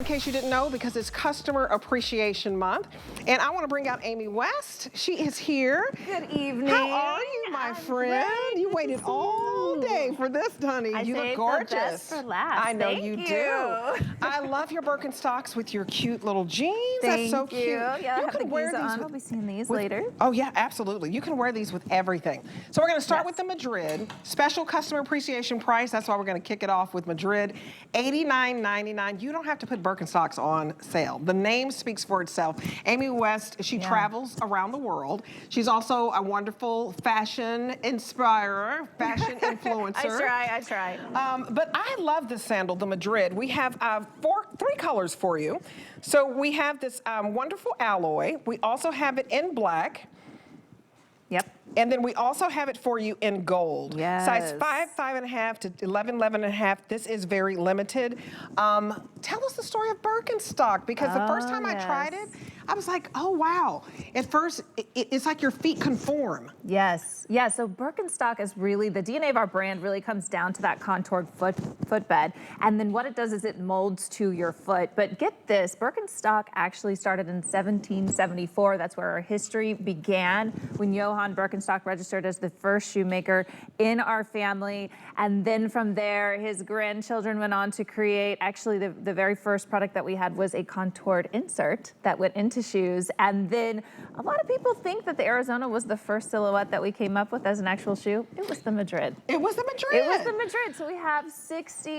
In case you didn't know, because it's Customer Appreciation Month. And I want to bring out Amy West. She is here. Good evening. How are you, my friend? Great. You waited all day for this, honey. You look gorgeous. The best for last. I know Thank you do. I love your Birkenstocks with your cute little jeans. That's so cute. Yeah, you I have can the wear geese these on. We'll be seeing these later. Oh yeah, absolutely. You can wear these with everything. So we're going to start with the Madrid. Special customer appreciation price. That's why we're going to kick it off with Madrid. $89.99. You don't have to put Birkenstocks on sale. The name speaks for itself. Amy West, she travels around the world. She's also a wonderful fashion inspirer, fashion influencer. I try. But I love this sandal, the Madrid. We have three colors for you. So we have this wonderful alloy. We also have it in black. Yep. And then we also have it for you in gold. Yes. Size 5, 5.5 to 11, 11.5. This is very limited. Tell us the story of Birkenstock, because the first time I tried it, I was like, oh, wow. At first, it's like your feet conform. Yes. Yeah, so Birkenstock is really, the DNA of our brand really comes down to that contoured footbed. And then what it does is it molds to your foot. But get this, Birkenstock actually started in 1774. That's where our history began, when Johann Birkenstock registered as the first shoemaker in our family. And then from there, his grandchildren went on to create, actually the very first product that we had was a contoured insert that went into shoes. And then a lot of people think that the Arizona was the first silhouette that we came up with as an actual shoe. It was the Madrid. It was the Madrid. It was the Madrid. So we have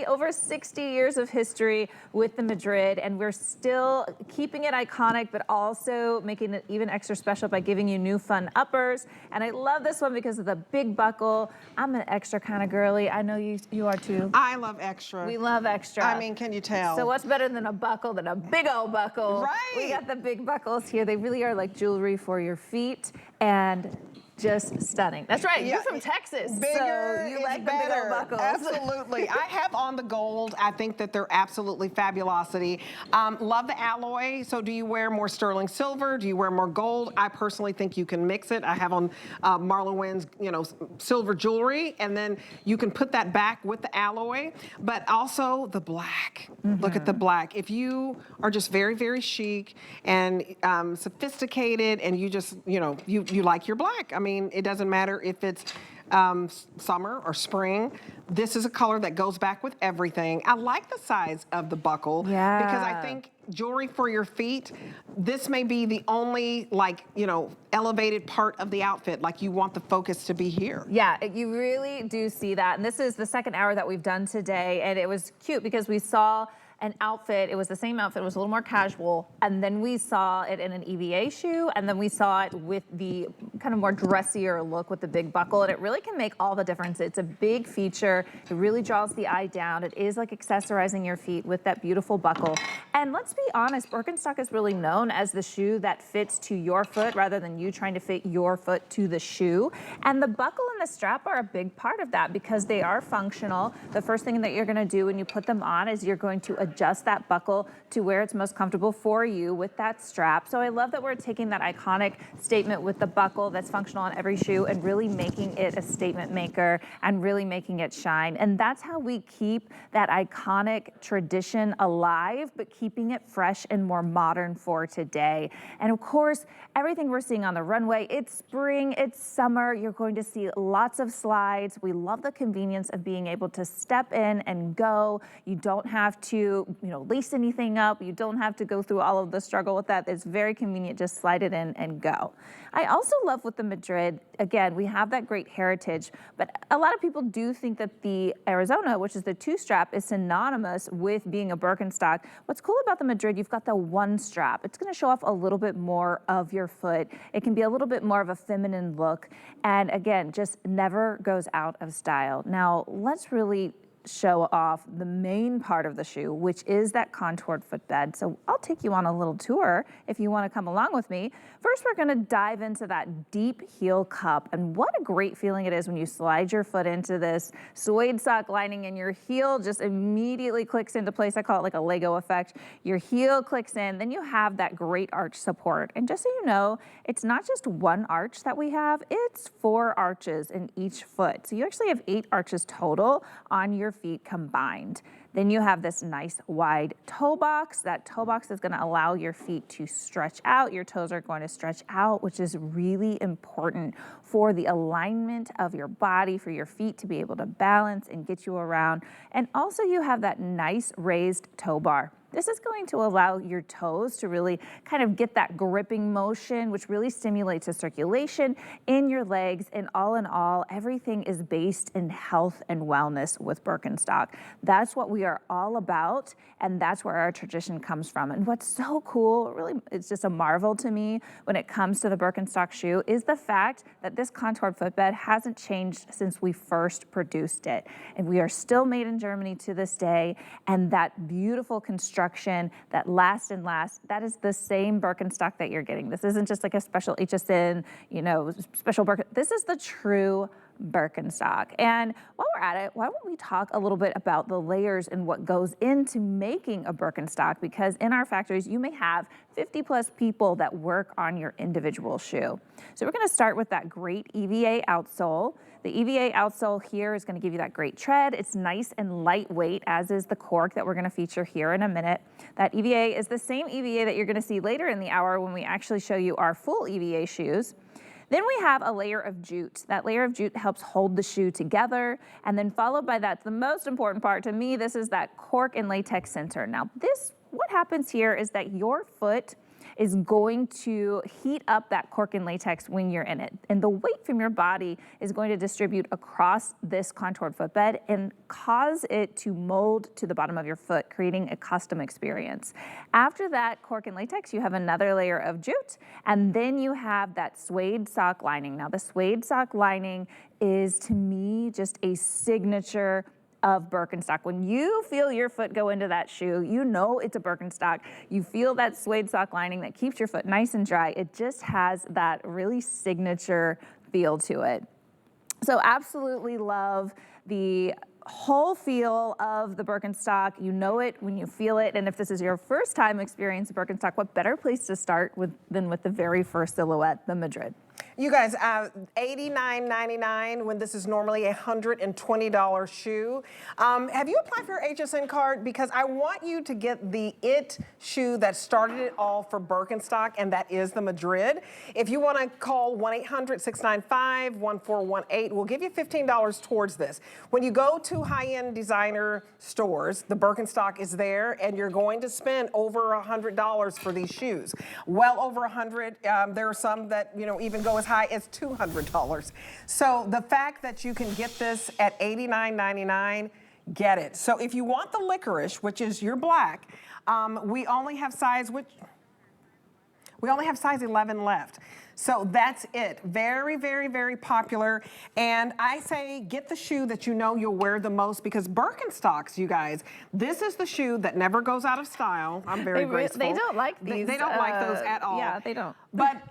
over 60 years of history with the Madrid, and we're still keeping it iconic, but also making it even extra special by giving you new fun uppers. And I love this one because of the big buckle. I'm an extra kind of girly. I know you are too. I love extra. We love extra. I mean, can you tell? So what's better than a buckle than a big old buckle? Right. We got the big buckles here. They really are like jewelry for your feet, and just stunning. That's right. Yeah. You're from Texas, bigger so you like better. The big old buckles. Absolutely. I have on the gold. I think that they're absolutely fabulosity. Love the alloy. So do you wear more sterling silver? Do you wear more gold? I personally think you can mix it. I have on Marlon Wynn's, silver jewelry, and then you can put that back with the alloy, but also the black. Look at the black. If you are just very, very chic and sophisticated, and you just, you like your black. I mean, it doesn't matter if it's summer or spring. This is a color that goes back with everything. I like the size of the buckle because I think jewelry for your feet, this may be the only elevated part of the outfit. Like, you want the focus to be here. Yeah, you really do see that. And this is the second hour that we've done today. And it was cute because we saw an outfit. It was the same outfit. It was a little more casual. And then we saw it in an EVA shoe. And then we saw it with the kind of more dressier look with the big buckle. And it really can make all the difference. It's a big feature. It really draws the eye down. It is like accessorizing your feet with that beautiful buckle. And let's be honest, Birkenstock is really known as the shoe that fits to your foot rather than you trying to fit your foot to the shoe. And the buckle and the strap are a big part of that because they are functional. The first thing that you're going to do when you put them on is you're going to adjust that buckle to where it's most comfortable for you with that strap. So I love that we're taking that iconic statement with the buckle that's functional on every shoe and really making it a statement maker and really making it shine. And that's how we keep that iconic tradition alive, but keeping it fresh and more modern for today. And of course, everything we're seeing on the runway, it's spring, it's summer, you're going to see lots of slides. We love the convenience of being able to step in and go. You don't have to lace anything up. You don't have to go through all of the struggle with that. It's very convenient. Just slide it in and go. I also love with the Madrid, again, we have that great heritage, but a lot of people do think that the Arizona, which is the two strap, is synonymous with being a Birkenstock. What's cool about the Madrid, you've got the one strap. It's going to show off a little bit more of your foot. It can be a little bit more of a feminine look. And again, just never goes out of style. Now, let's really show off the main part of the shoe, which is that contoured footbed. So I'll take you on a little tour if you want to come along with me. First, we're going to dive into that deep heel cup. And what a great feeling it is when you slide your foot into this suede sock lining and your heel just immediately clicks into place. I call it like a Lego effect. Your heel clicks in, then you have that great arch support. And just so you know, it's not just one arch that we have, it's 4 arches in each foot. So you actually have 8 arches total on your feet combined. Then you have this nice wide toe box. That toe box is going to allow your feet to stretch out. Your toes are going to stretch out, which is really important for the alignment of your body, for your feet to be able to balance and get you around. And also you have that nice raised toe bar. This is going to allow your toes to really kind of get that gripping motion, which really stimulates the circulation in your legs. And all in all, everything is based in health and wellness with Birkenstock. That's what we are all about, and that's where our tradition comes from. And what's so cool, really, it's just a marvel to me when it comes to the Birkenstock shoe, is the fact that this contoured footbed hasn't changed since we first produced it. And we are still made in Germany to this day, and that beautiful construction that lasts and lasts, that is the same Birkenstock that you're getting. This isn't just like a special HSN, special Birken. This is the true Birkenstock. And while we're at it, why don't we talk a little bit about the layers and what goes into making a Birkenstock? Because in our factories, you may have 50 plus people that work on your individual shoe. So we're going to start with that great EVA outsole. The EVA outsole here is going to give you that great tread. It's nice and lightweight, as is the cork that we're going to feature here in a minute. That EVA is the same EVA that you're going to see later in the hour when we actually show you our full EVA shoes. Then we have a layer of jute. That layer of jute helps hold the shoe together. And then followed by that, the most important part to me, this is that cork and latex center. Now what happens here is that your foot is going to heat up that cork and latex when you're in it. And the weight from your body is going to distribute across this contoured footbed and cause it to mold to the bottom of your foot, creating a custom experience. After that cork and latex, you have another layer of jute, and then you have that suede sock lining. Now, the suede sock lining is, to me, just a signature of Birkenstock. When you feel your foot go into that shoe, you know it's a Birkenstock. You feel that suede sock lining that keeps your foot nice and dry. It just has that really signature feel to it. So absolutely love the whole feel of the Birkenstock. You know it when you feel it. And if this is your first time experiencing Birkenstock, what better place to start than with the very first silhouette, the Madrid. You guys, $89.99 when this is normally a $120 shoe. Have you applied for your HSN card? Because I want you to get the IT shoe that started it all for Birkenstock, and that is the Madrid. If you want to call 1-800-695-1418, we'll give you $15 towards this. When you go to high-end designer stores, the Birkenstock is there, and you're going to spend over $100 for these shoes. Well over $100. There are some that even go as high as $200. So the fact that you can get this at $89.99, get it. So if you want the licorice, which is your black, we only have size 11 left. So that's it. Very, very, very popular. And I say get the shoe that you know you'll wear the most, because Birkenstocks, you guys, this is the shoe that never goes out of style. I'm very grateful. They don't like these. They don't like those at all. Yeah, they don't. But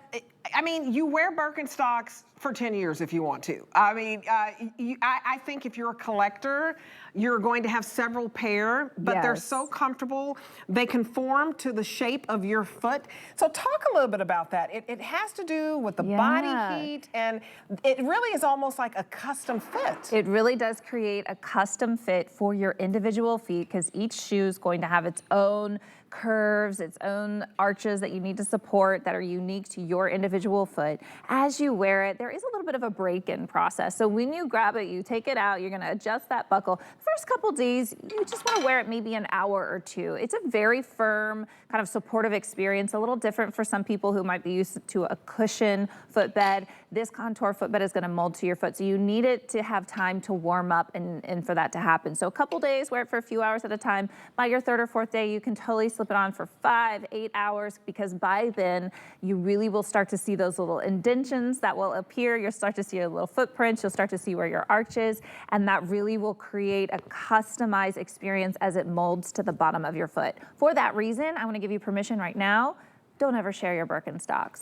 I mean, you wear Birkenstocks for 10 years if you want to. I mean, I think if you're a collector, you're going to have several pair, but they're so comfortable. They conform to the shape of your foot. So talk a little bit about that. It has to do with the body heat, and it really is almost like a custom fit. It really does create a custom fit for your individual feet, because each shoe is going to have its own curves, its own arches that you need to support that are unique to your individual foot. As you wear it, there is a little bit of a break-in process. So when you grab it, you take it out, you're gonna adjust that buckle. The first couple days, you just wanna wear it maybe an hour or two. It's a very firm, kind of supportive experience, a little different for some people who might be used to a cushion footbed. This contour footbed is gonna mold to your foot, so you need it to have time to warm up and for that to happen. So a couple days, wear it for a few hours at a time. By your third or fourth day, you can totally slip it on for 5-8 hours, because by then you really will start to see those little indentions that will appear. You'll start to see your little footprints. You'll start to see where your arch is, and that really will create a customized experience as it molds to the bottom of your foot. For that reason, I want to give you permission right now. Don't ever share your Birkenstocks.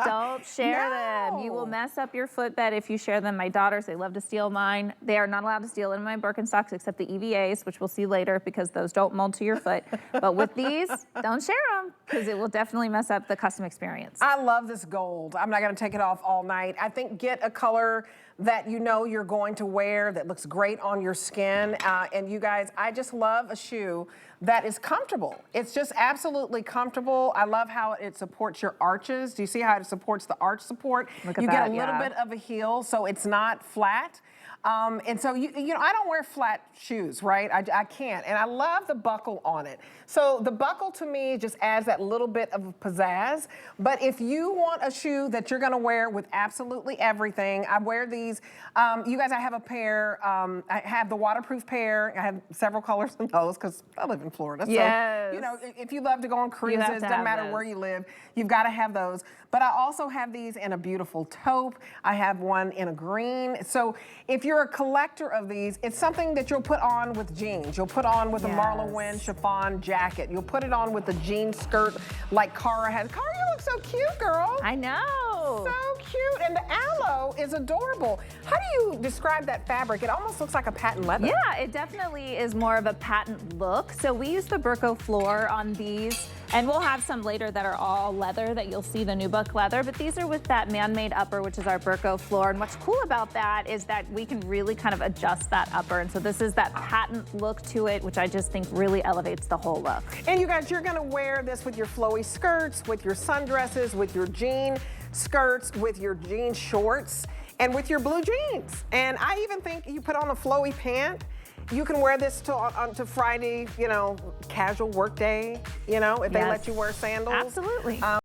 Don't share them. You will mess up your footbed if you share them. My daughters, they love to steal mine. They are not allowed to steal in my Birkenstocks except the EVAs, which we'll see later, because those don't mold to your foot. But with these, don't share them, because it will definitely mess up the custom experience. I love this gold. I'm not going to take it off all night. I think get a color that you know you're going to wear, that looks great on your skin. And you guys, I just love a shoe that is comfortable. It's just absolutely comfortable. I love how it supports your arches. Do you see how it supports the arch support? Look at you that, get a little bit of a heel, so it's not flat. And so, you know, I don't wear flat shoes, right? I can't. And I love the buckle on it. So the buckle to me just adds that little bit of pizzazz. But if you want a shoe that you're going to wear with absolutely everything, I wear these. You guys, I have a pair. I have the waterproof pair. I have several colors in those because I live in Florida. Yes. So, you know, if you love to go on cruises, have to doesn't have matter those. where you live, you've got to have those. But I also have these in a beautiful taupe. I have one in a green. So if you're a collector of these, it's something that you'll put on with jeans. You'll put on with a Marla Wynn chiffon jacket. You'll put it on with a jean skirt like Cara has. Cara, you look so cute, girl. I know. So cute. And the aloe is adorable. How do you describe that fabric? It almost looks like a patent leather. Yeah, it definitely is more of a patent look. So we use the Birko floor on these, and we'll have some later that are all leather that you'll see the nubuck leather, but these are with that man-made upper, which is our Birko floor. And what's cool about that is that we can really kind of adjust that upper. And so this is that patent look to it, which I just think really elevates the whole look. And you guys, you're gonna wear this with your flowy skirts, with your sundresses, with your jean skirts, with your jean shorts, and with your blue jeans. And I even think you put on a flowy pant. You can wear this to Friday, you know, casual work day, you know, if they let you wear sandals. Absolutely.